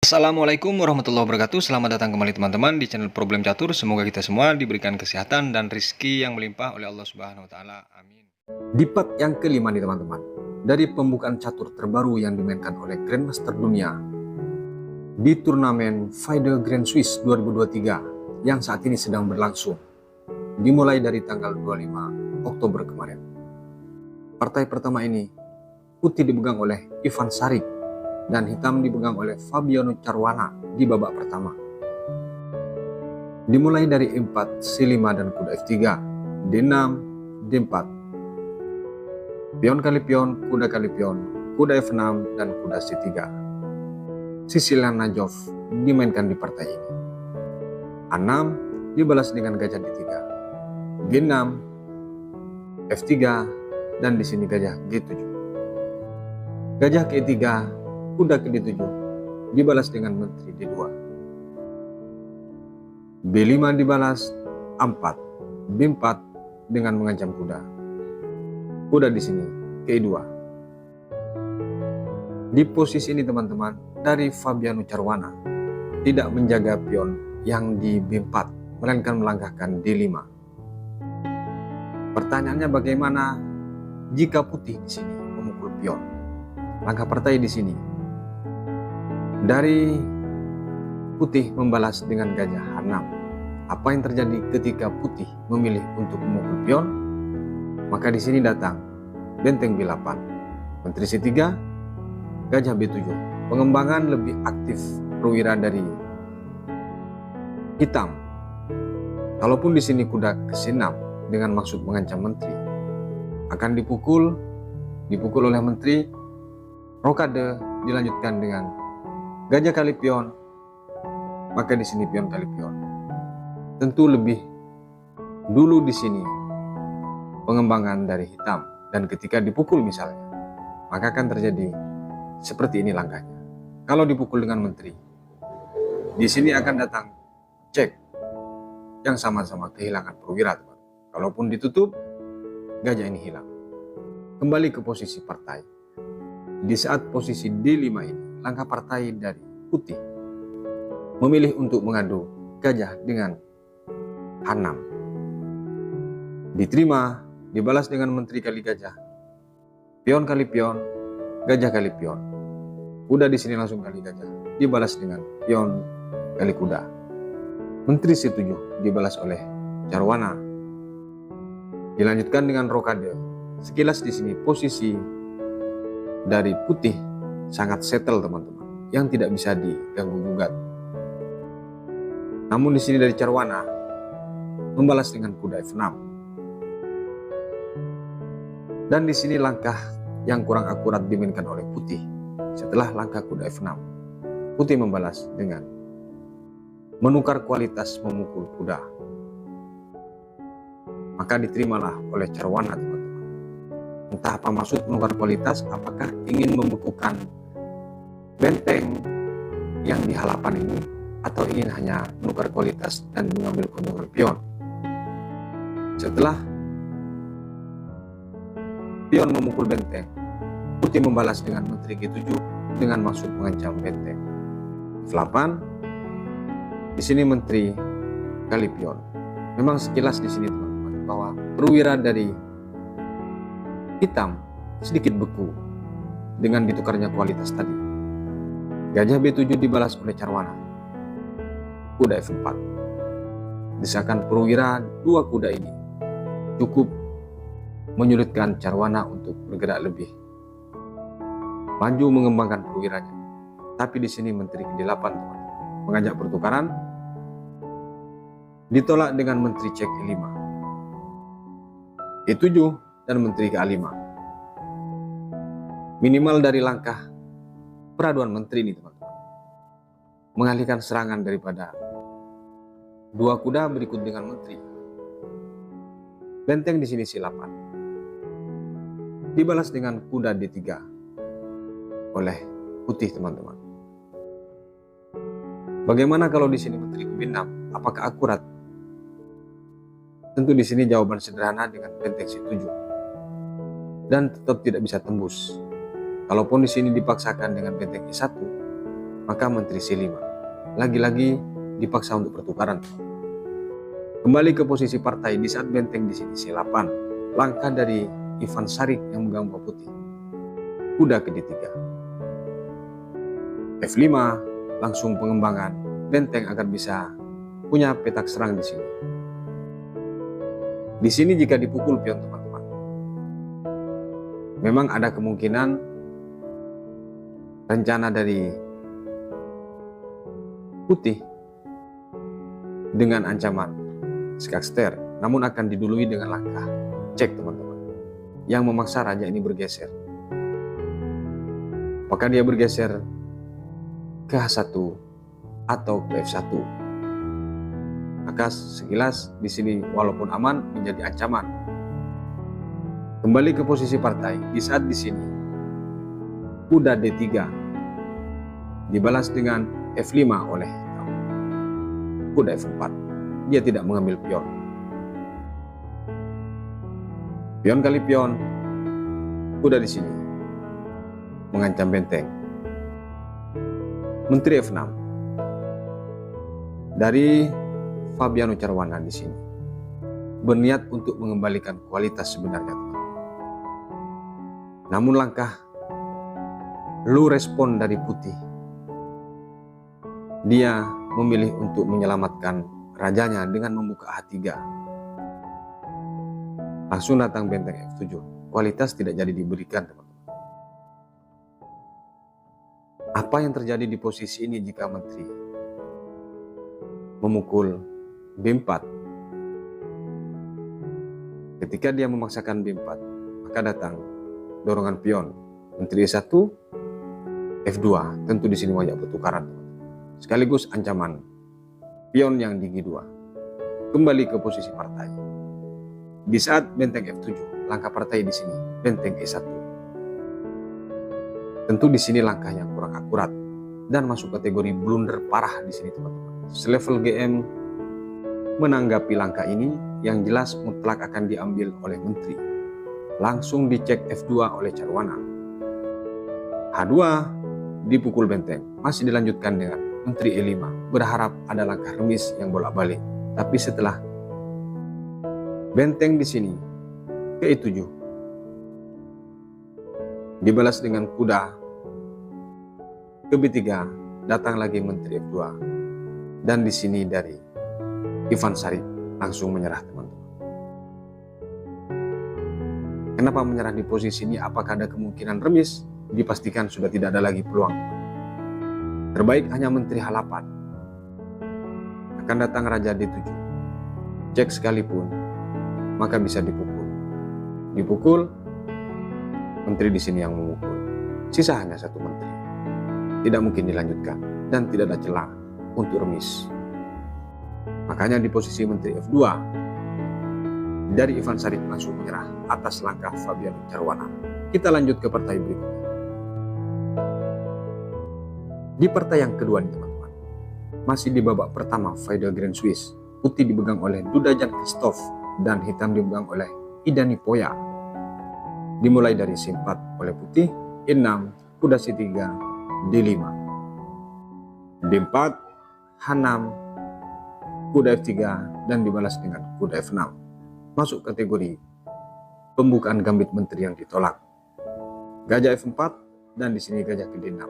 Assalamualaikum warahmatullahi wabarakatuh. Selamat datang kembali teman-teman di channel Problem Catur. Semoga kita semua diberikan kesehatan dan rezeki yang melimpah oleh Allah Subhanahu wa taala. Amin. Di part yang kelima nih teman-teman. Dari pembukaan catur terbaru yang dimainkan oleh Grandmaster Dunia di turnamen FIDE Grand Swiss 2023 yang saat ini sedang berlangsung. Dimulai dari tanggal 25 Oktober kemarin. Partai pertama ini putih dipegang oleh Ivan Sarik dan hitam dipegang oleh Fabiano Caruana di babak pertama. Dimulai dari E4, C5 dan kuda F3, D6, D4. Pion kali pion, kuda F6 dan kuda C3. Sicilian Najov dimainkan di partai ini. A6 dibalas dengan gajah D3, G6, F3 dan di sini gajah G7. Gajah ke E3, kuda ke D7 dibalas dengan menteri D2. B5 dibalas A4, B4 dengan mengancam kuda. Kuda di sini ke E2. Di posisi ini teman-teman, dari Fabiano Caruana tidak menjaga pion yang di B4, melainkan melangkahkan D5. Pertanyaannya bagaimana jika putih di sini memukul pion? Langkah partai di sini. Dari putih membalas dengan gajah H6. Apa yang terjadi ketika putih memilih untuk memukul pion? Maka di sini datang benteng B8, menteri C3, gajah B7. Pengembangan lebih aktif perwira dari hitam. Kalaupun di sini kuda ke C6 dengan maksud mengancam menteri, akan dipukul oleh menteri. Rokade dilanjutkan dengan gajah kali pion, maka di sini pion kali pion. Tentu lebih dulu di sini pengembangan dari hitam, dan ketika dipukul misalnya, maka akan terjadi seperti ini langkahnya. Kalau dipukul dengan menteri, di sini akan datang cek yang sama-sama kehilangan perwira. Kalaupun ditutup, gajah ini hilang. Kembali ke posisi partai. Di saat posisi D5 ini, langkah partai dari putih memilih untuk mengadu gajah dengan H6. Diterima, dibalas dengan menteri kali gajah, pion kali pion, gajah kali pion. Kuda di sini langsung kali gajah, dibalas dengan pion kali kuda. Menteri C7 dibalas oleh Caruana. Dilanjutkan dengan rokade. Sekilas di sini posisi dari putih sangat settle teman-teman, yang tidak bisa diganggu gugat. Namun di sini dari Caruana membalas dengan kuda F6. Dan di sini langkah yang kurang akurat dimainkan oleh putih. Setelah langkah kuda F6, putih membalas dengan menukar kualitas memukul kuda. Maka diterimalah oleh Caruana teman-teman. Entah apa maksud menukar kualitas, apakah ingin membekukan benteng yang di halapan ini, atau ingin hanya menukar kualitas dan mengambil keuntungan pion. Setelah pion memukul benteng, putih membalas dengan menteri G7 dengan maksud mengancam benteng. F8, di sini menteri kali pion. Memang sekilas di sini teman-teman bahwa perwira dari hitam sedikit beku dengan ditukarnya kualitas tadi. Gajah B7 dibalas oleh Caruana. Kuda F4. Desakan perwira dua kuda ini cukup menyulitkan Caruana untuk bergerak lebih maju mengembangkan perwiranya. Tapi di sini menteri ke-8 teman, mengajak pertukaran, ditolak dengan menteri cek E5, E7 dan menteri ke A5. Minimal dari langkah peraduan menteri ini teman-teman, mengalihkan serangan daripada dua kuda berikut dengan menteri. Benteng di sini C8, dibalas dengan kuda D3 oleh putih teman-teman. Bagaimana kalau di sini menteri ke B6? Apakah akurat? Tentu di sini jawaban sederhana dengan benteng C7. Dan tetap tidak bisa tembus. Kalaupun di sini dipaksakan dengan benteng E1, maka Menteri C5 lagi-lagi dipaksa untuk pertukaran. Kembali ke posisi partai di saat benteng di sini C8, langkah dari Ivan Sarik yang memegang buah putih. Kuda ke D3. F5 langsung pengembangan benteng agar bisa punya petak serang di sini. Di sini jika dipukul pion teman-teman, memang ada kemungkinan rencana dari putih dengan ancaman skakster, namun akan didului dengan langkah cek teman-teman, yang memaksa raja ini bergeser. Apakah dia bergeser ke H1 atau ke F1? Maka sekilas di sini walaupun aman menjadi ancaman. Kembali ke posisi partai di saat di sini kuda D3 dibalas dengan F5 oleh hitam. Kuda F4, dia tidak mengambil pion. Pion kali pion, kuda di sini mengancam benteng. Menteri F6 dari Fabiano Caruana di sini berniat untuk mengembalikan kualitas sebenarnya. Namun langkah lu respon dari putih, dia memilih untuk menyelamatkan rajanya dengan membuka H3. Langsung datang benteng F7. Kualitas tidak jadi diberikan, teman-teman. Apa yang terjadi di posisi ini jika menteri memukul B4? Ketika dia memaksakan B4, maka datang dorongan pion menteri E1, F2. Tentu di sini banyak pertukaran, sekaligus ancaman pion yang di G2. Kembali ke posisi partai. Di saat benteng F7, langkah partai di sini benteng E1. Tentu di sini langkah yang kurang akurat dan masuk kategori blunder parah di sini, teman-teman. Selevel GM menanggapi langkah ini yang jelas mutlak akan diambil oleh menteri. Langsung dicek F2 oleh Caruana. H2 dipukul benteng, masih dilanjutkan dengan menteri E5, berharap ada langkah remis yang bolak-balik. Tapi setelah benteng di sini ke E7 dibalas dengan kuda ke B3, datang lagi menteri F2, dan di sini dari Ivan Sarik langsung menyerah, teman-teman. Kenapa menyerah di posisi ini? Apakah ada kemungkinan remis? Dipastikan sudah tidak ada lagi peluang. Terbaik hanya menteri H8. Akan datang raja D7. Cek sekalipun, maka bisa dipukul. Dipukul, menteri di sini yang memukul. Sisa hanya satu menteri. Tidak mungkin dilanjutkan dan tidak ada celah untuk remis. Makanya di posisi menteri F2 dari Ivan Sarik langsung menyerah atas langkah Fabiano Caruana. Kita lanjut ke partai berikutnya. Di partai yang kedua nih, teman-teman, masih di babak pertama Final Grand Swiss. Putih dipegang oleh Duda Jan Christoph dan hitam dipegang oleh Idani Poya. Dimulai dari C4 oleh putih, E6, kuda C3, D5, D4, H6, kuda F3, dan dibalas dengan kuda F6. Masuk kategori pembukaan gambit menteri yang ditolak. Gajah F4 dan di sini gajah ke D6.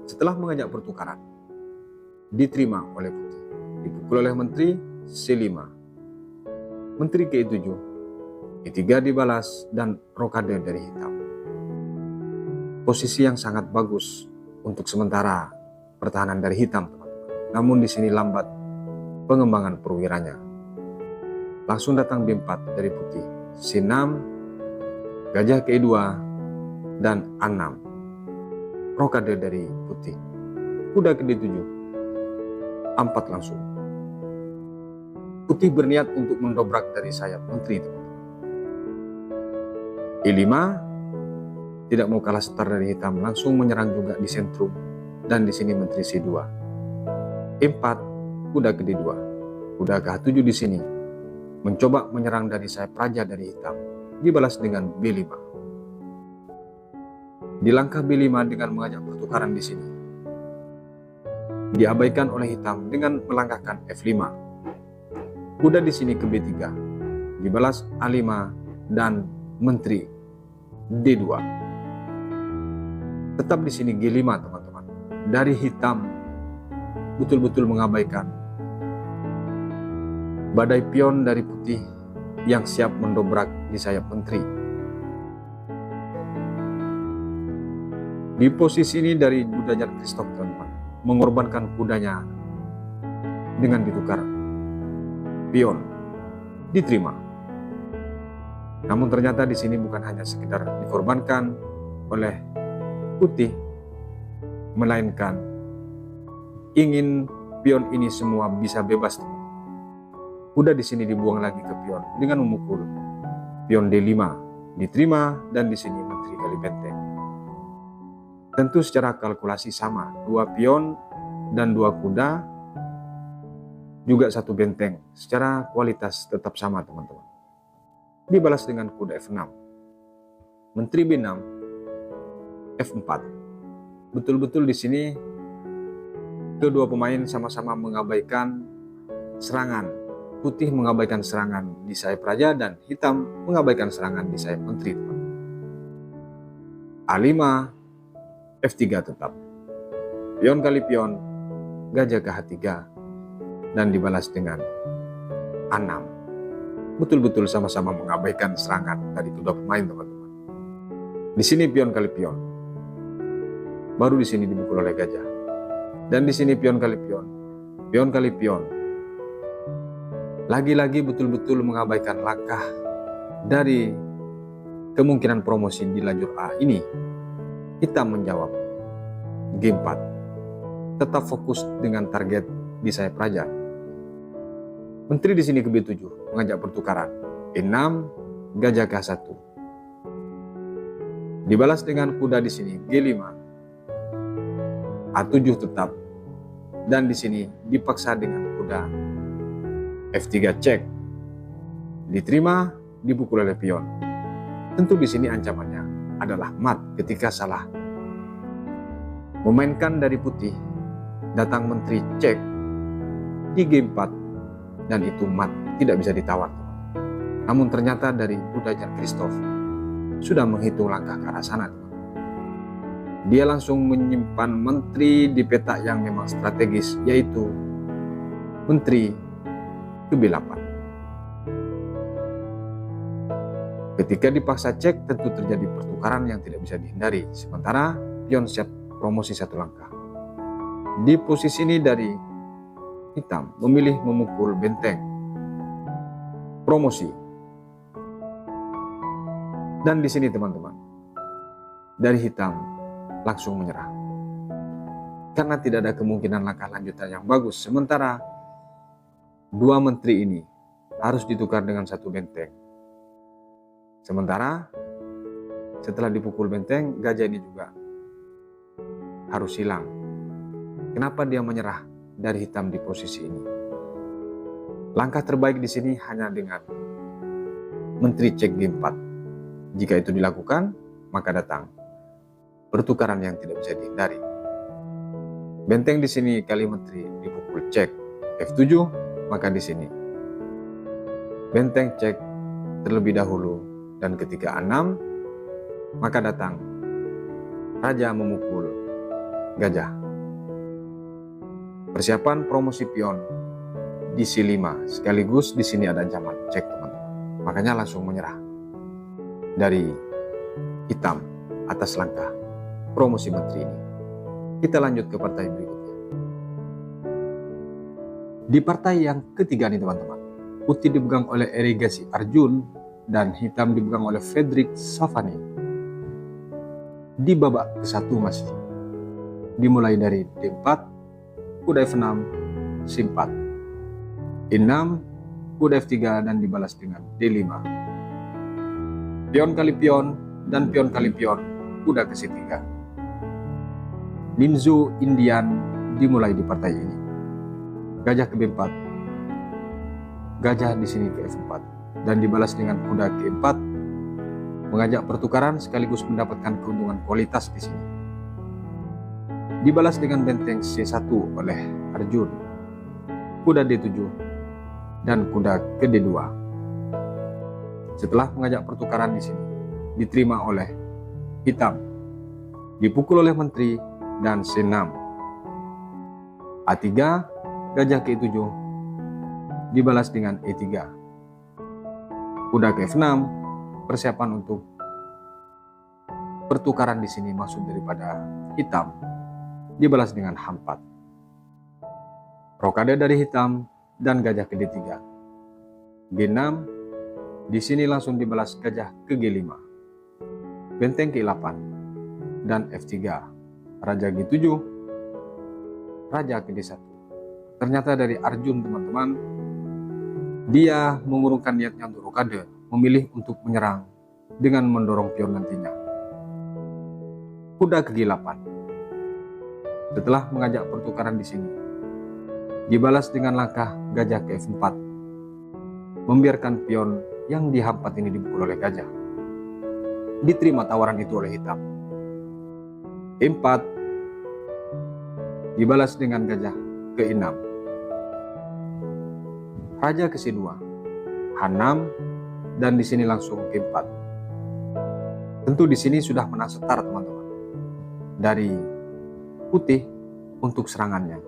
Setelah mengajak pertukaran, diterima oleh putih. Dipukul oleh menteri C5. Menteri ke E7. E3 dibalas dan rokade dari hitam. Posisi yang sangat bagus untuk sementara pertahanan dari hitam, teman-teman. Namun di sini lambat pengembangan perwiranya. Langsung datang B4 dari putih, C6, gajah ke E2, dan A6. Rokade dari putih. Kuda ke D7, A4 langsung. Putih berniat untuk mendobrak dari sayap menteri, teman-teman. E5 tidak mau kalah setar dari hitam, langsung menyerang juga di sentrum, dan di sini menteri C2. E4, kuda ke D2, kuda ke H7 di sini mencoba menyerang dari sayap raja dari hitam, dibalas dengan B5. Di langkah B5 dengan mengajak pertukaran di sini, diabaikan oleh hitam dengan melangkahkan F5. Kuda di sini ke B3, dibalas A5 dan menteri D2. Tetap di sini G5 teman-teman. Dari hitam betul-betul mengabaikan badai pion dari putih yang siap mendobrak di sayap menteri. Di posisi ini dari Duda Christoph teman-teman mengorbankan kudanya dengan ditukar pion, diterima. Namun ternyata di sini bukan hanya sekedar dikorbankan oleh putih, melainkan ingin pion ini semua bisa bebas. Kuda di sini dibuang lagi ke pion dengan memukul pion D5, diterima, dan di sini menteri kali benteng. Tentu secara kalkulasi sama, 2 pion dan 2 kuda juga 1 benteng, secara kualitas tetap sama teman-teman. Dibalas dengan kuda F6, menteri B6, F4. Betul-betul di sini kedua pemain sama-sama mengabaikan serangan. Putih mengabaikan serangan di sayap raja dan hitam mengabaikan serangan di sayap menteri. A5, F3 tetap. Pion kali pion, gajah ke H3 dan dibalas dengan A6. Betul-betul sama-sama mengabaikan serangan dari kedua pemain teman-teman. Di sini pion kali pion. Baru di sini dipukul oleh gajah. Dan di sini pion kali pion. Pion kali pion. Lagi-lagi betul-betul mengabaikan langkah dari kemungkinan promosi di lajur A ini. Hitam menjawab G4. Tetap fokus dengan target di sayap raja. Menteri di sini ke B7 mengajak pertukaran. E6, gajah ke H1. Dibalas dengan kuda di sini G5. A7 tetap. Dan di sini dipaksa dengan kuda F3 cek. Diterima, dipukul oleh pion. Tentu di sini ancamannya adalah mat ketika salah. Memainkan dari putih, datang menteri cek di G4 dan itu mat, tidak bisa ditawar. Namun ternyata dari Duda Christoph sudah menghitung langkah ke arah sana. Dia langsung menyimpan menteri di peta yang memang strategis, yaitu menteri ke B8. Ketika dipaksa cek, tentu terjadi pertukaran yang tidak bisa dihindari. Sementara pion siap promosi 1 langkah. Di posisi ini dari hitam memilih memukul benteng promosi. Dan di sini teman-teman, dari hitam langsung menyerah. Karena tidak ada kemungkinan langkah lanjutan yang bagus. Sementara 2 menteri ini harus ditukar dengan 1 benteng. Sementara setelah dipukul benteng, gajah ini juga harus hilang. Kenapa dia menyerah dari hitam di posisi ini? Langkah terbaik di sini hanya dengan menteri cek G4. Jika itu dilakukan, maka datang pertukaran yang tidak bisa dihindari. Benteng di sini kali menteri dipukul cek F7, maka di sini benteng cek terlebih dahulu, dan ketika A6 maka datang raja memukul gajah. Persiapan promosi pion di C5, sekaligus di sini ada ancaman cek teman-teman. Makanya langsung menyerah dari hitam atas langkah promosi menteri ini. Kita lanjut ke partai berikutnya. Di partai yang ketiga nih teman-teman, putih dipegang oleh Erigasi Arjun dan hitam dipegang oleh Fredrik Savani. Di babak ke-1 masih dimulai dari D4, kuda F6, C4, E6, kuda F3 dan dibalas dengan D5. Pion kali pion dan pion kali pion, kuda ke C3. Ninzu Indian dimulai di partai ini. Gajah ke B4, gajah di sini ke F4 dan dibalas dengan kuda ke E4, mengajak pertukaran sekaligus mendapatkan keuntungan kualitas di sini. Dibalas dengan benteng C1 oleh Arjun, kuda D7, dan kuda ke D2. Setelah mengajak pertukaran di sini, diterima oleh hitam, dipukul oleh menteri, dan C6. A3, gajah ke E7, dibalas dengan E3. Kuda ke F6, persiapan untuk pertukaran di sini maksud daripada hitam, dibalas dengan H4. Rokade dari hitam dan gajah ke D3. G6, di sini langsung dibalas gajah ke G5. Benteng ke E8 dan F3. Raja G7, raja ke D1. Ternyata dari Arjun, teman-teman, dia mengurungkan niatnya untuk rokade, memilih untuk menyerang dengan mendorong pion nantinya. Kuda ke G8. Setelah mengajak pertukaran di sini, dibalas dengan langkah gajah ke F4, membiarkan pion yang di H4 ini dipukul oleh gajah. Diterima tawaran itu oleh hitam. E4, dibalas dengan gajah ke E6. Raja ke C2, H6, dan di sini langsung G4. Tentu di sini sudah menang setar, teman-teman, dari putih untuk serangannya.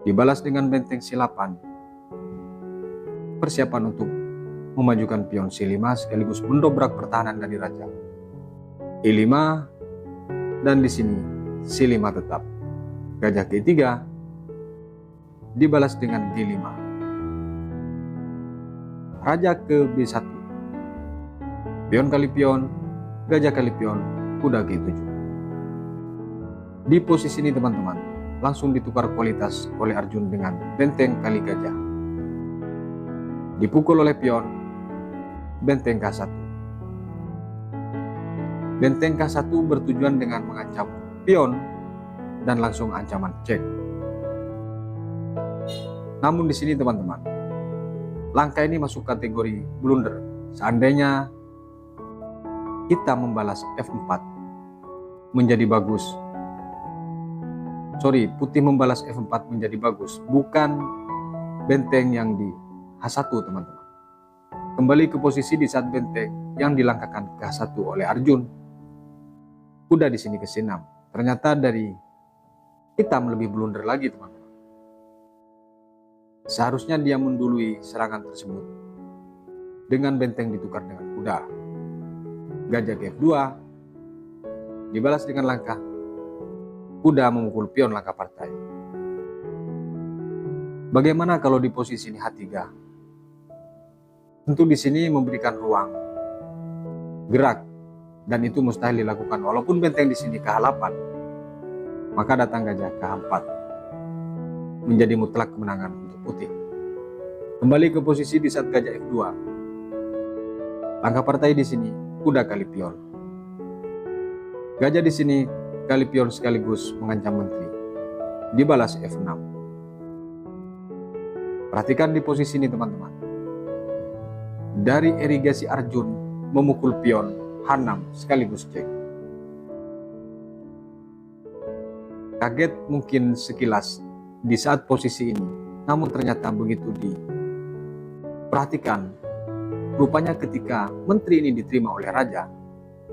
Dibalas dengan benteng C8, persiapan untuk memajukan pion C5 sekaligus mendobrak pertahanan dari raja. E5, dan di sini C5 tetap. Gajah ke E3, dibalas dengan G5. Raja ke B1, pion kali pion, gajah kali pion, kuda ke E7. Di posisi ini, teman-teman, langsung ditukar kualitas oleh Arjun dengan benteng kali gajah. Dipukul oleh pion, benteng K1. Benteng K1 bertujuan dengan mengancam pion dan langsung ancaman cek. Namun di sini, teman-teman, langkah ini masuk kategori blunder. Seandainya kita membalas F4 menjadi bagus. Putih membalas F4 menjadi bagus, bukan benteng yang di H1, teman-teman. Kembali ke posisi di saat benteng yang dilangkahkan ke H1 oleh Arjun. Kuda di sini ke C6. Ternyata dari hitam lebih blunder lagi, teman-teman. Seharusnya dia mendului serangan tersebut dengan benteng ditukar dengan kuda. Gajah ke F2, dibalas dengan langkah kuda memukul pion langkah partai. Bagaimana kalau di posisi ini H3? Tentu di sini memberikan ruang gerak, dan itu mustahil dilakukan walaupun benteng di sini ke H8. Maka datang gajah ke H4, menjadi mutlak kemenangan untuk putih. Kembali ke posisi di saat gajah F2. Langkah partai di sini kuda kali pion. Gajah di sini kali pion sekaligus mengancam menteri. Dibalas F6. Perhatikan di posisi ini, teman-teman. Dari irigasi Arjun memukul pion H6 sekaligus cek. Kaget mungkin sekilas di saat posisi ini, namun ternyata begitu diperhatikan, rupanya ketika menteri ini diterima oleh raja,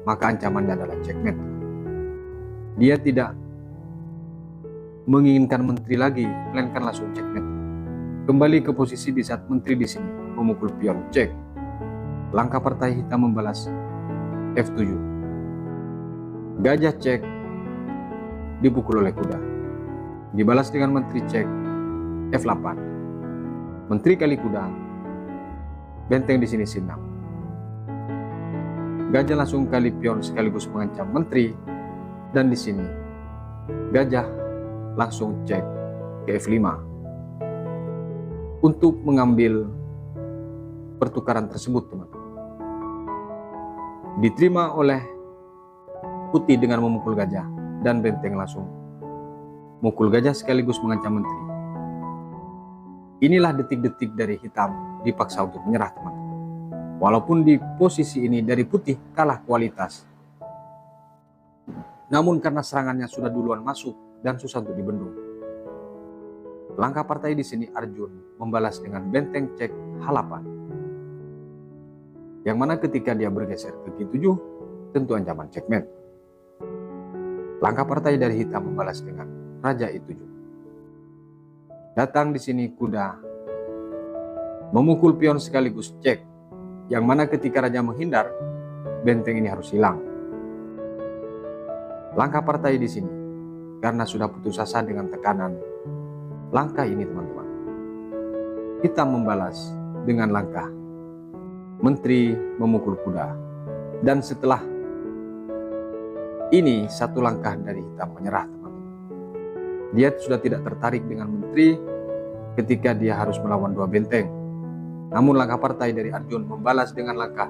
maka ancamannya adalah checkmate. Dia tidak menginginkan menteri lagi, melainkan langsung checkmate. Kembali ke posisi di saat menteri di sini memukul pion cek. Langkah partai hitam membalas F7. Gajah cek, dipukul oleh kuda. Dibalas dengan menteri cek F8. Menteri kali kuda, benteng di sini C6. Gajah langsung kali pion sekaligus mengancam menteri. Dan di sini gajah langsung cek ke F5 untuk mengambil pertukaran tersebut, teman-teman. Diterima oleh putih dengan memukul gajah, dan benteng langsung mukul gajah sekaligus mengancam menteri. Inilah detik-detik dari hitam dipaksa untuk menyerah, teman-teman. Walaupun di posisi ini dari putih kalah kualitas, Namun karena serangannya sudah duluan masuk dan susah untuk dibendung, langkah partai di sini Arjun membalas dengan benteng cek H8. Yang mana ketika dia bergeser ke G7, tentu ancaman checkmate. Langkah partai dari hitam membalas dengan Raja E7. Datang di sini kuda memukul pion sekaligus cek, yang mana ketika raja menghindar, benteng ini harus hilang. Langkah partai di sini, karena sudah putus asa dengan tekanan langkah ini teman-teman, hitam membalas dengan langkah menteri memukul kuda. Dan setelah ini satu langkah dari hitam menyerah teman-teman. Dia sudah tidak tertarik dengan menteri ketika dia harus melawan dua benteng. Namun langkah partai dari Arjun membalas dengan langkah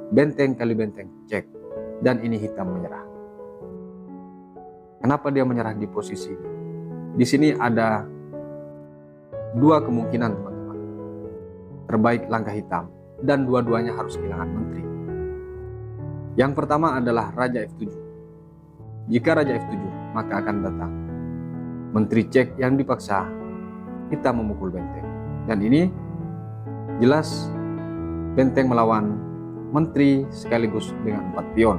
benteng kali benteng cek. Dan ini hitam menyerah. Kenapa dia menyerah di posisi ini? Di sini ada dua kemungkinan teman-teman. Terbaik langkah hitam dan dua-duanya harus kehilangan menteri. Yang pertama adalah Raja F7. Jika Raja F7, maka akan datang menteri cek yang dipaksa hitam memukul benteng. Dan ini jelas benteng melawan menteri sekaligus dengan 4 pion.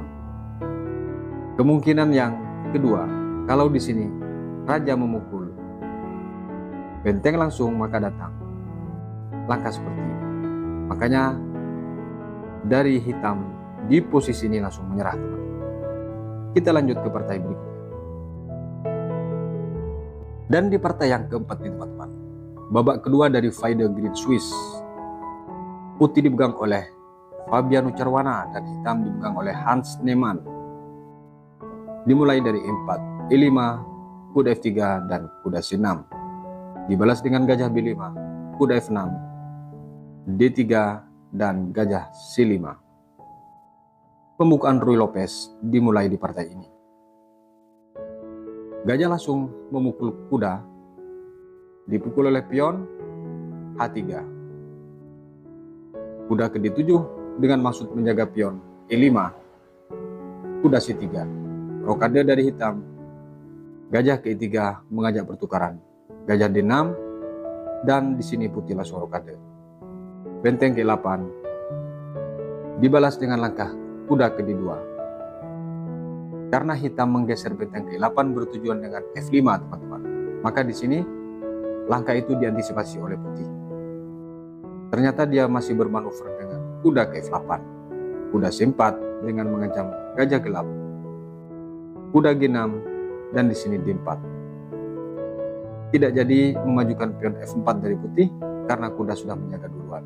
Kemungkinan yang kedua, kalau di sini raja memukul benteng langsung, maka datang langkah seperti ini. Makanya dari hitam di posisi ini langsung menyerah teman-teman. Kita lanjut ke partai berikutnya. Dan di partai yang keempat nih teman-teman, babak kedua dari Fide Green Swiss, putih dipegang oleh Fabiano Caruana dan hitam dipegang oleh Hans Neumann. Dimulai dari E4, E5, kuda F3 dan kuda C6. Dibalas dengan gajah B5, kuda F6, D3 dan gajah C5. Pembukaan Ruy Lopez dimulai di partai ini. Gajah langsung memukul kuda, dipukul oleh pion H3. Kuda ke D7 dengan maksud menjaga pion E5, kuda C3. Rokade dari hitam, gajah ke E3 mengajak pertukaran, gajah D6, dan di sini putih langsung rokade. Benteng ke E8 dibalas dengan langkah kuda ke D2. Karena hitam menggeser benteng ke E8 bertujuan dengan F5 teman-teman, maka di sini langkah itu diantisipasi oleh putih. Ternyata dia masih bermanuver dengan kuda ke F8, kuda C4 dengan mengancam gajah gelap, kuda G6, dan di sini D4. Tidak jadi memajukan pion F4 dari putih karena kuda sudah menjaga duluan.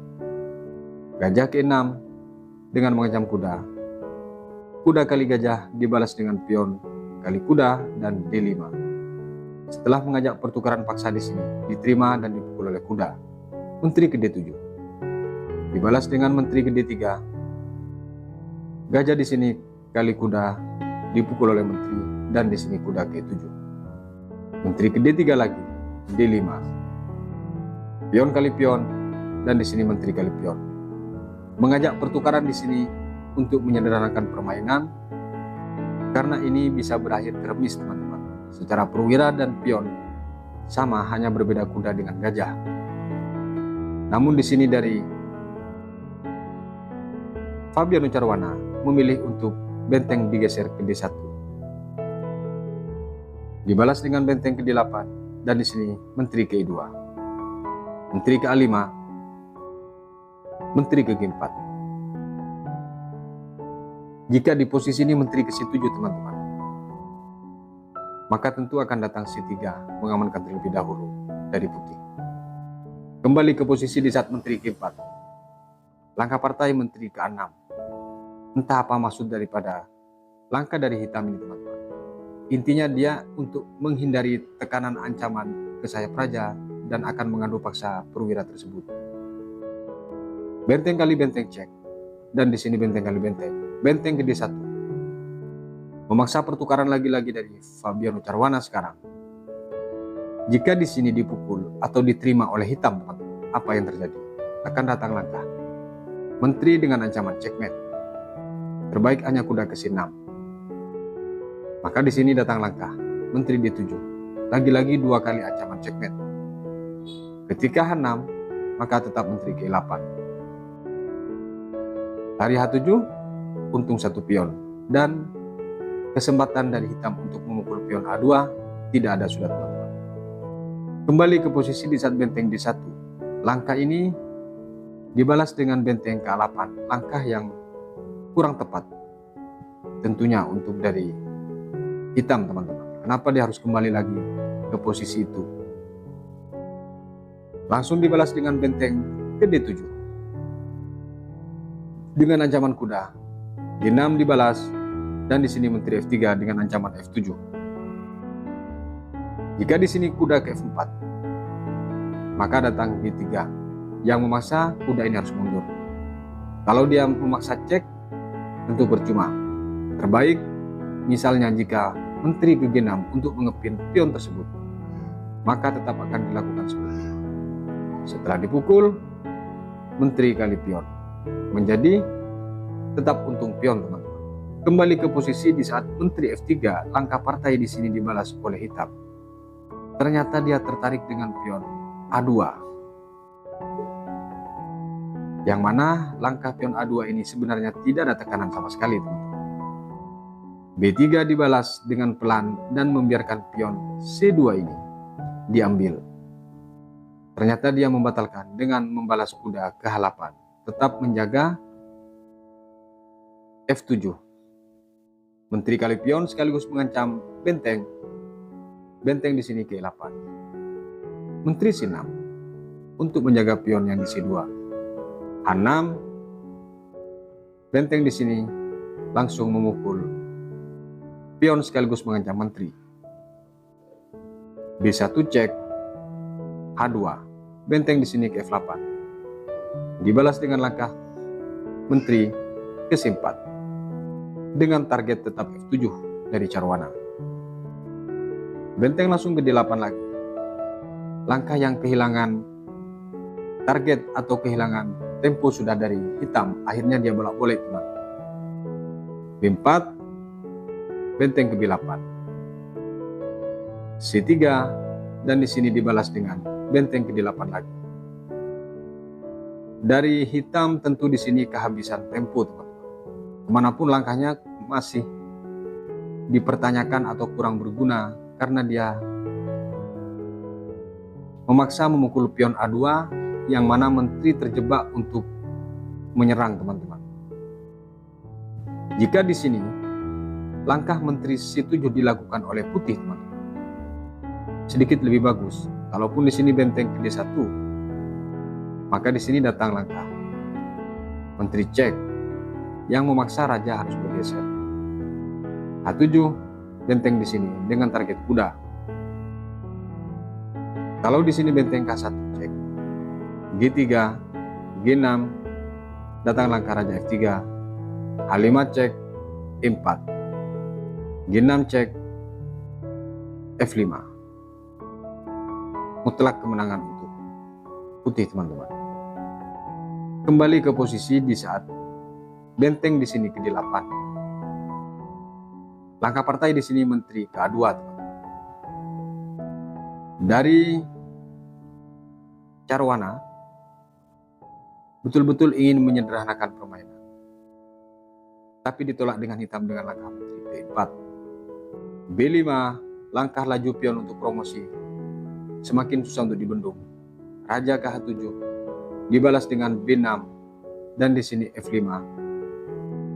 Gajah ke 6 dengan mengancam kuda. Kuda kali gajah dibalas dengan pion kali kuda dan D5. Setelah mengajak pertukaran paksa di sini, diterima dan dipukul oleh kuda. Menteri ke D7. Dibalas dengan menteri ke D3. Gajah di sini kali kuda dipukul oleh menteri dan di sini kuda ke 7. Menteri ke D3 lagi, D5. Pion kali pion dan di sini menteri kali pion. Mengajak pertukaran di sini untuk menyederhanakan permainan, karena ini bisa berakhir keremis teman-teman. Secara perwira dan pion sama, hanya berbeda kuda dengan gajah. Namun di sini dari Fabiano Caruana memilih untuk benteng digeser ke D1. Dibalas dengan benteng ke D8 dan di sini menteri ke E2. Menteri ke A5, menteri ke G4. Jika di posisi ini menteri ke C7 teman-teman, maka tentu akan datang C3 mengamankan terlebih dahulu dari putih. Kembali ke posisi di saat menteri ke 4. Langkah partai menteri ke 6. Entah apa maksud daripada langkah dari hitam ini teman-teman. Intinya dia untuk menghindari tekanan ancaman ke sayap raja dan akan mengadu paksa perwira tersebut. Benteng kali benteng cek, dan di sini benteng kali benteng. Benteng ke D1. Memaksa pertukaran lagi-lagi dari Fabiano Caruana sekarang. Jika di sini dipukul atau diterima oleh hitam, teman-teman, apa yang terjadi? Akan datang langkah menteri dengan ancaman checkmate. Terbaik hanya kuda ke C6. Maka di sini datang langkah Menteri D7. Lagi-lagi 2 kali ancaman checkmate. Ketika H6, maka tetap Menteri ke8. Dari H7, untung 1 pion. Dan kesempatan dari hitam untuk memukul pion A2 tidak ada sudah, teman-teman. Kembali ke posisi di saat benteng D1. Langkah ini dibalas dengan benteng ke8. Langkah yang kurang tepat tentunya untuk dari hitam, teman-teman. Kenapa dia harus kembali lagi ke posisi itu? Langsung dibalas dengan benteng ke D7 dengan ancaman kuda. G6 dibalas, dan di sini Menteri F3 dengan ancaman F7. Jika di sini kuda ke F4, maka datang G3 yang memaksa kuda ini harus mundur. Kalau dia memaksa cek, tentu percuma. Terbaik misalnya jika Menteri ke G6 untuk mengepin pion tersebut, maka tetap akan dilakukan seperti itu. Setelah dipukul, Menteri kali pion menjadi tetap untung pion, teman-teman. Kembali ke posisi di saat Menteri F3, langkah partai di sini dibalas oleh hitam. Ternyata dia tertarik dengan pion A2. Yang mana langkah pion A2 ini sebenarnya tidak ada tekanan sama sekali, teman-teman. B3 dibalas dengan pelan dan membiarkan pion C2 ini diambil. Ternyata dia membatalkan dengan membalas kuda ke H8. Tetap menjaga F7. Menteri kali pion sekaligus mengancam benteng. Benteng di sini ke 8. Menteri C6 untuk menjaga pion yang di C2. H6. Benteng di sini langsung memukul pion sekaligus mengancam menteri. B1 cek. H2. Benteng di sini ke F8. Dibalas dengan langkah menteri ke C4. Dengan target tetap F7 dari Caruana. Benteng langsung ke D8 lagi. Langkah yang kehilangan target atau kehilangan tempo sudah dari hitam. Akhirnya dia bolak-balik, teman. B4. Benteng ke B8. C3 dan di sini dibalas dengan benteng ke D8 lagi. Dari hitam tentu di sini kehabisan tempo, teman-teman. Kemanapun langkahnya masih dipertanyakan atau kurang berguna karena dia memaksa memukul pion A2 yang mana menteri terjebak untuk menyerang, teman-teman. Jika di sini langkah menteri C7 dilakukan oleh putih, teman-teman, sedikit lebih bagus. Kalaupun di sini benteng ke D1, maka di sini datang langkah menteri cek yang memaksa raja harus bergeser. H7 benteng di sini dengan target kuda. Kalau di sini benteng K1 cek. G3, G6 datang langkah raja F3. H5 cek, E4. G6 cek, F5. Mutlak kemenangan untuk putih, teman-teman. Kembali ke posisi di saat benteng di sini ke D8. Langkah partai di sini menteri ke A2, teman-teman. Dari Caruana betul-betul ingin menyederhanakan permainan, tapi ditolak dengan hitam dengan langkah menteri ke4. B5, langkah laju pion untuk promosi semakin susah untuk dibendung. Raja ke H7 dibalas dengan B6 dan di sini F5.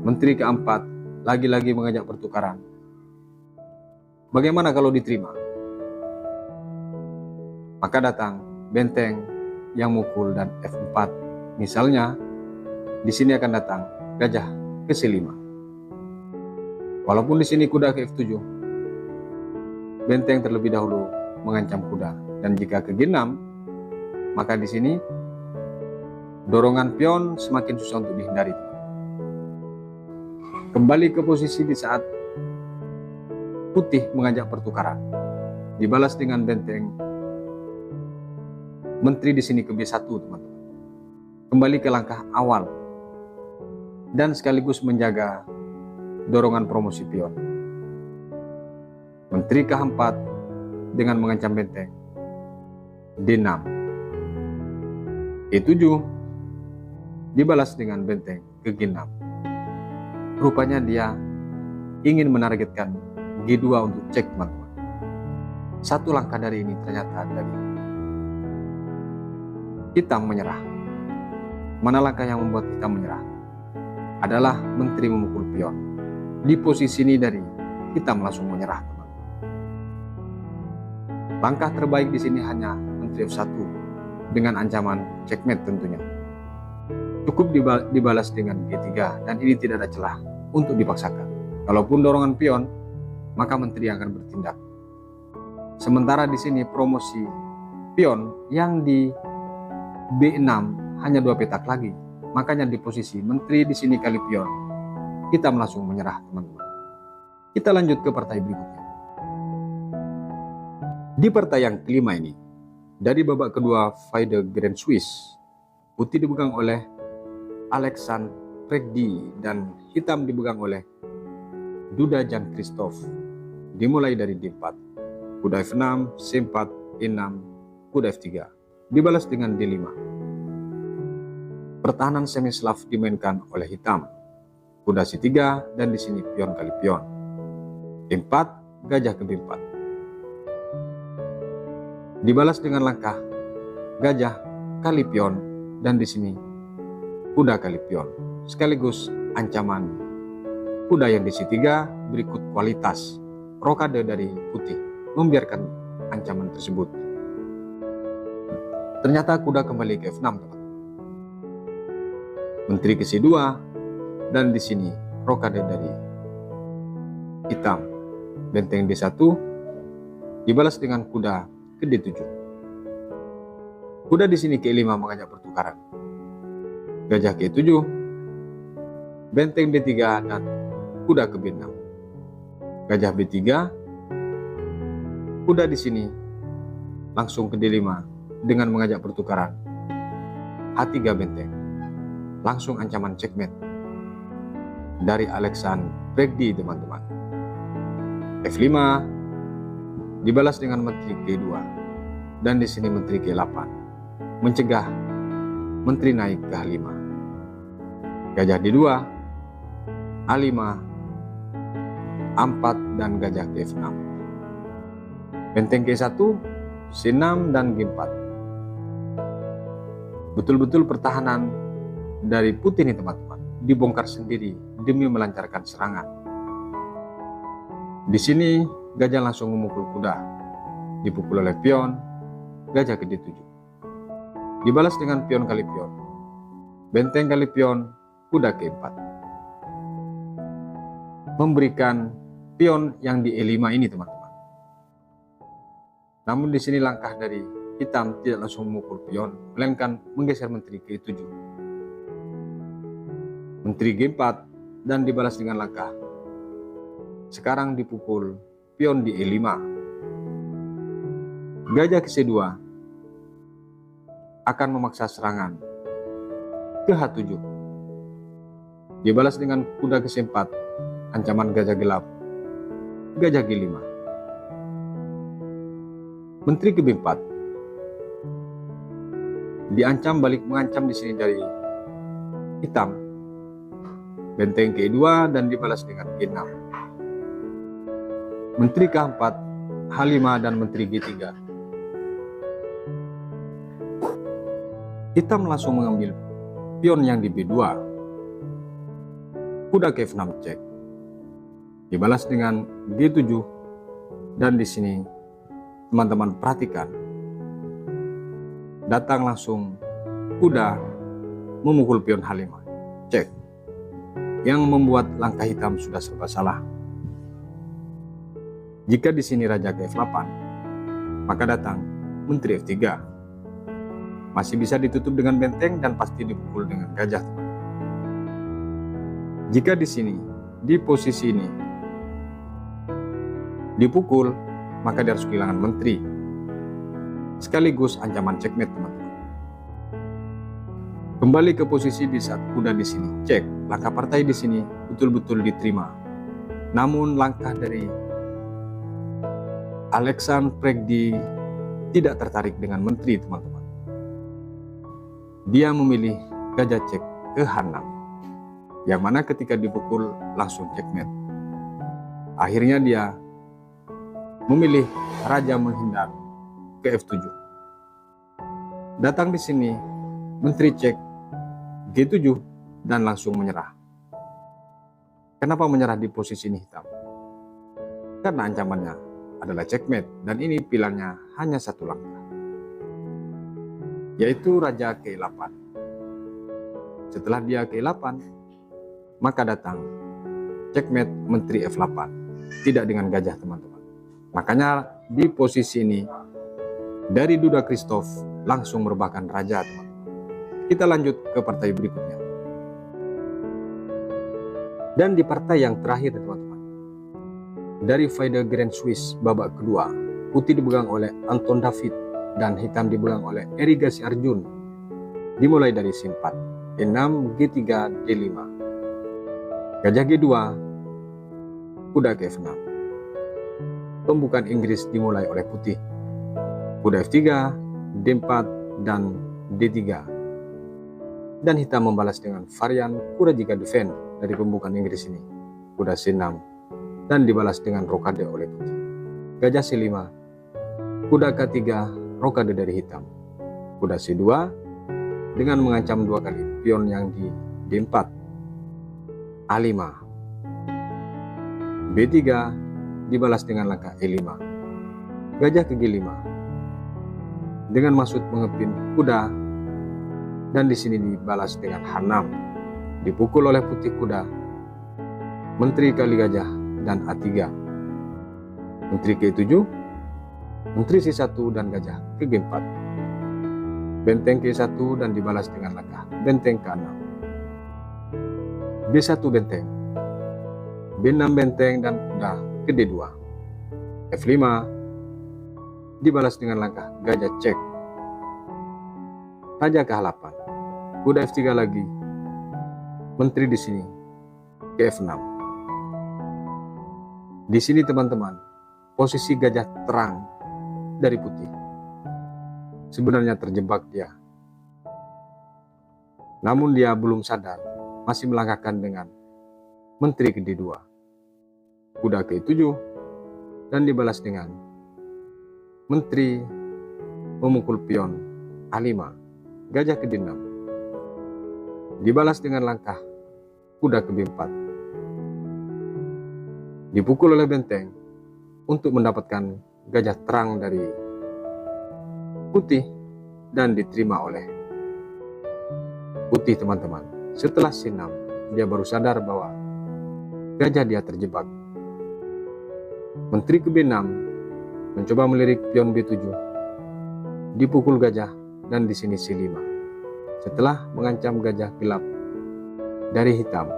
Menteri ke4 lagi-lagi mengajak pertukaran. Bagaimana kalau diterima? Maka datang benteng yang mukul dan F4. Misalnya di sini akan datang gajah ke C5. Walaupun di sini kuda ke F7, benteng terlebih dahulu mengancam kuda. Dan jika ke G6, maka di sini dorongan pion semakin susah untuk dihindari. Kembali ke posisi di saat putih mengajak pertukaran, dibalas dengan benteng menteri di sini ke B1, teman-teman. Kembali ke langkah awal dan sekaligus menjaga dorongan promosi pion. Menteri keempat dengan mengancam benteng D6. E7 dibalas dengan benteng ke G6. Rupanya dia ingin menargetkan G2 untuk cek, teman-teman. Satu langkah dari ini ternyata dari hitam menyerah. Mana langkah yang membuat hitam menyerah? Adalah menteri memukul pion. Di posisi ini dari hitam langsung menyerah, teman. Langkah terbaik di sini hanya menteri F1 dengan ancaman checkmate tentunya. Cukup dibalas dengan G3 dan ini tidak ada celah untuk dipaksakan. Kalaupun dorongan pion, maka menteri akan bertindak. Sementara di sini promosi pion yang di B6 hanya 2 petak lagi. Makanya di posisi menteri di sini kali pion, hitam langsung menyerah, teman-teman. Kita lanjut ke partai berikutnya. Di partai yang kelima ini, dari babak kedua Fide Grand Swiss, putih dipegang oleh Alexandre Pregdi dan hitam dipegang oleh Duda Jan Christophe. Dimulai dari D4, kuda F6, C4, E6, kuda F3. Dibalas dengan D5. Pertahanan semi Slav dimainkan oleh hitam. Kuda C3 dan di sini pion kali pion. E4, gajah ke B4. Dibalas dengan langkah gajah kali pion dan di sini kuda kali pion. Sekaligus ancaman kuda yang di C3 berikut kualitas rokade dari putih membiarkan ancaman tersebut. Ternyata kuda kembali ke F6, teman. Menteri ke C2 dan di sini rokade dari hitam. Benteng D1 dibalas dengan kuda ke D7. Kuda di sini ke E5 mengajak pertukaran. Gajah ke E7, benteng D3 dan kuda ke B6. Gajah B3, kuda di sini langsung ke D5 dengan mengajak pertukaran. H3 benteng, langsung ancaman checkmate dari Alexandre Pregdi, teman-teman. F5 dibalas dengan menteri K2 dan di sini menteri K8 mencegah menteri naik ke H5. Gajah D2, A5, A4 dan gajah ke F6. Benteng K1, C6 dan G4. Betul-betul pertahanan dari putih ini, teman-teman, dibongkar sendiri demi melancarkan serangan. Di sini gajah langsung memukul kuda, dipukul oleh pion, gajah ke D7. Dibalas dengan pion kali pion, benteng kali pion, kuda ke E4. Memberikan pion yang di E5 ini, teman-teman. Namun di sini langkah dari hitam tidak langsung memukul pion, melainkan menggeser menteri ke E7. Menteri G4 dan dibalas dengan langkah. Sekarang dipukul pion di E5. Gajah ke C2 akan memaksa serangan ke H7. Dibalas dengan kuda ke C4, ancaman gajah gelap. Gajah G5. Menteri ke B4. Diancam balik mengancam di sini dari hitam. Benteng ke E2 dan dibalas dengan G6. Menteri ke-4, H5 dan menteri G3. Hitam langsung mengambil pion yang di B2. Kuda ke F6 cek. Dibalas dengan G7 dan di sini teman-teman perhatikan. Datang langsung kuda memukul pion H5 cek. Yang membuat langkah hitam sudah serba salah. Jika di sini raja ke F8, maka datang menteri F3. Masih bisa ditutup dengan benteng dan pasti dipukul dengan gajah. Jika di sini, di posisi ini, dipukul, maka dia harus kehilangan menteri. Sekaligus ancaman checkmate, teman-teman. Kembali ke posisi di saat kuda di sini cek, langkah partai di sini betul-betul diterima. Namun langkah dari Alexander Pregdi tidak tertarik dengan menteri, teman-teman. Dia memilih gajah cek ke H6, yang mana ketika dipukul langsung checkmate. Akhirnya dia memilih raja menghindar ke F7. Datang di sini menteri cek G7 dan langsung menyerah. Kenapa menyerah di posisi ini hitam? Karena ancamannya adalah checkmate dan ini pilihannya hanya satu langkah, yaitu raja ke 8. Setelah dia ke 8, maka datang checkmate menteri F8, tidak dengan gajah, teman-teman. Makanya di posisi ini dari Duda Christoph langsung merebahkan raja, teman-teman. Kita lanjut ke partai berikutnya. Dan di partai yang terakhir, teman-teman, dari Faide Grand Swiss babak kedua, putih dipegang oleh Anton David dan hitam dipegang oleh Erigasi Arjun. Dimulai dari scene 4, E6, G3, D5. Gajah G2, kuda ke F6. Pembukaan Inggris dimulai oleh putih. Kuda F3, D4, dan D3. Dan hitam membalas dengan varian kuda jika defend dari pembukaan Inggris ini. Kuda C6 dan dibalas dengan rokade oleh putih. Gajah C5, kuda K3, rokade dari hitam. Kuda C2 dengan mengancam 2 kali pion yang di D4. A5, B3 dibalas dengan langkah E5. Gajah ke G5 dengan maksud mengepin kuda dan di sini dibalas dengan H6. Dipukul oleh putih kuda, menteri kali gajah dan A3. Menteri ke-7, menteri C1 dan gajah ke G4. Benteng ke-1 dan dibalas dengan langkah benteng ke-6. B1 benteng, B6 benteng dan kuda ke D2. F5 dibalas dengan langkah gajah cek. Raja ke H8, kuda F3 lagi, menteri di sini ke F6. Di sini, teman-teman, posisi gajah terang dari putih. Sebenarnya terjebak dia. Namun dia belum sadar, masih melangkahkan dengan menteri ke D2. Kuda ke 7 dan dibalas dengan menteri memukul pion A5. Gajah ke D6 dibalas dengan langkah kuda ke B4. Dipukul oleh benteng untuk mendapatkan gajah terang dari putih dan diterima oleh putih, teman-teman. Setelah C6 dia baru sadar bahwa gajah dia terjebak. Menteri ke B6 mencoba melirik pion B7. Dipukul gajah dan di sini C5. Setelah mengancam gajah gelap dari hitam,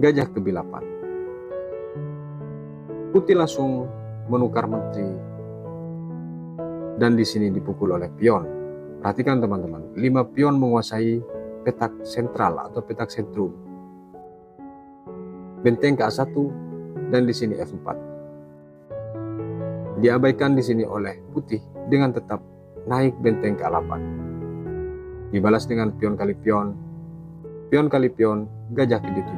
gajah ke B8. Putih langsung menukar menteri dan di sini dipukul oleh pion. Perhatikan, teman-teman, 5 pion menguasai petak sentral atau petak sentrum. Benteng ke A1 dan di sini F4. Diabaikan di sini oleh putih dengan tetap naik benteng ke A8. Dibalas dengan pion kali pion kali pion, gajah ke D7.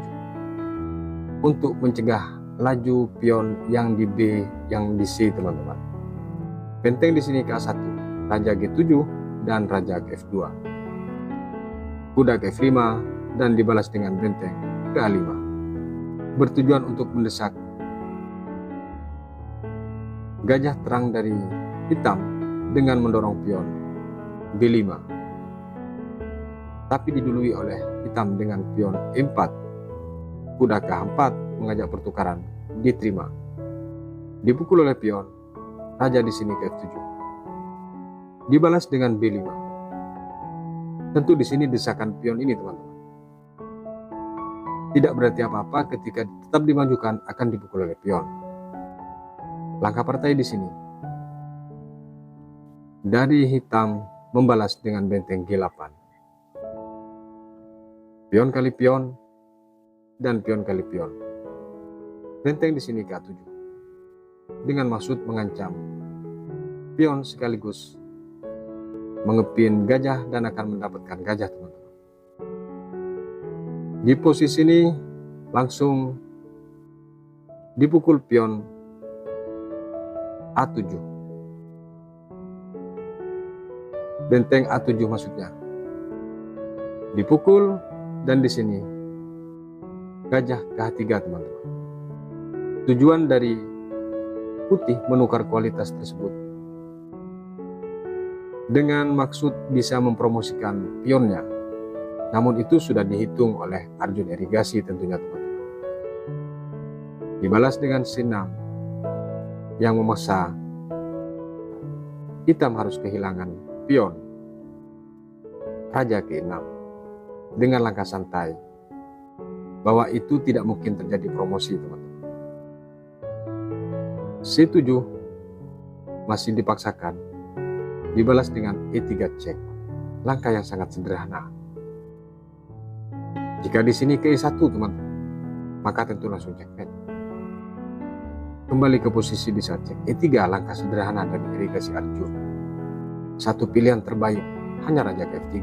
Untuk mencegah laju pion yang di B, yang di C, teman-teman. Benteng di sini ke A1, raja G7 dan raja ke F2. Kuda ke F5 dan dibalas dengan benteng ke A5. Bertujuan untuk mendesak gajah terang dari hitam dengan mendorong pion B5, tapi didului oleh hitam dengan pion E4. Kuda ke H4 mengajak pertukaran, diterima. Dipukul oleh pion, raja di sini ke F7. Dibalas dengan B5. Tentu di sini desakan pion ini, teman-teman, tidak berarti apa-apa ketika tetap dimajukan akan dipukul oleh pion. Langkah partai di sini dari hitam membalas dengan benteng G8. Pion kali pion dan pion kali pion. Benteng di sini ke A7. dengan maksud mengancam pion sekaligus mengepin gajah dan akan mendapatkan gajah, teman-teman. Di posisi ini langsung dipukul pion A7, benteng A7 maksudnya dipukul, dan di sini gajah ke H3, teman-teman. Tujuan dari putih menukar kualitas tersebut dengan maksud bisa mempromosikan pionnya, namun itu sudah dihitung oleh Arjun Irigasi tentunya, teman-teman. Dibalas dengan C6 yang memaksa hitam harus kehilangan pion raja ke-6 dengan langkah santai bahwa itu tidak mungkin terjadi promosi, teman-teman. C7 masih dipaksakan, dibalas dengan E3 cek, langkah yang sangat sederhana. Jika di sini ke E1, teman-teman, maka tentu langsung checkmate. Kembali ke posisi di saat cek E3, langkah sederhana dari Irigasi Arjun. Satu pilihan terbaik hanya raja ke F3,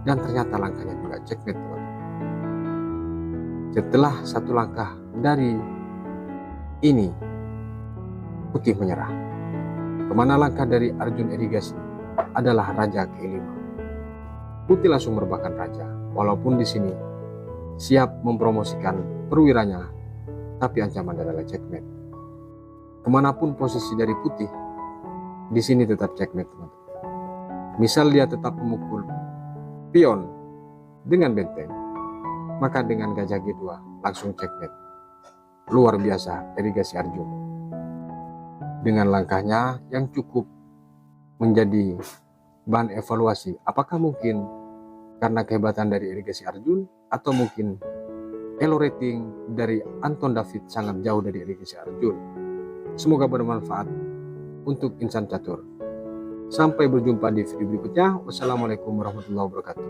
dan ternyata langkahnya juga checkmate, teman-teman. Setelah satu langkah dari ini, putih menyerah. Kemana langkah dari Arjun Irigasi adalah raja ke-5. Putih langsung merebahkan raja, walaupun di sini siap mempromosikan perwiranya, tapi ancaman adalah checkmate. Kemanapun posisi dari putih, di sini tetap checkmate, teman-teman. Misal dia tetap memukul pion dengan benteng, maka dengan gajah G2 langsung checkmate. Luar biasa Irigasi Arjun. Dengan langkahnya yang cukup menjadi bahan evaluasi, apakah mungkin karena kehebatan dari Irigasi Arjun, atau mungkin elo rating dari Anton David sangat jauh dari Irigasi Arjun. Semoga bermanfaat untuk insan catur. Sampai berjumpa di video berikutnya. Wassalamualaikum warahmatullahi wabarakatuh.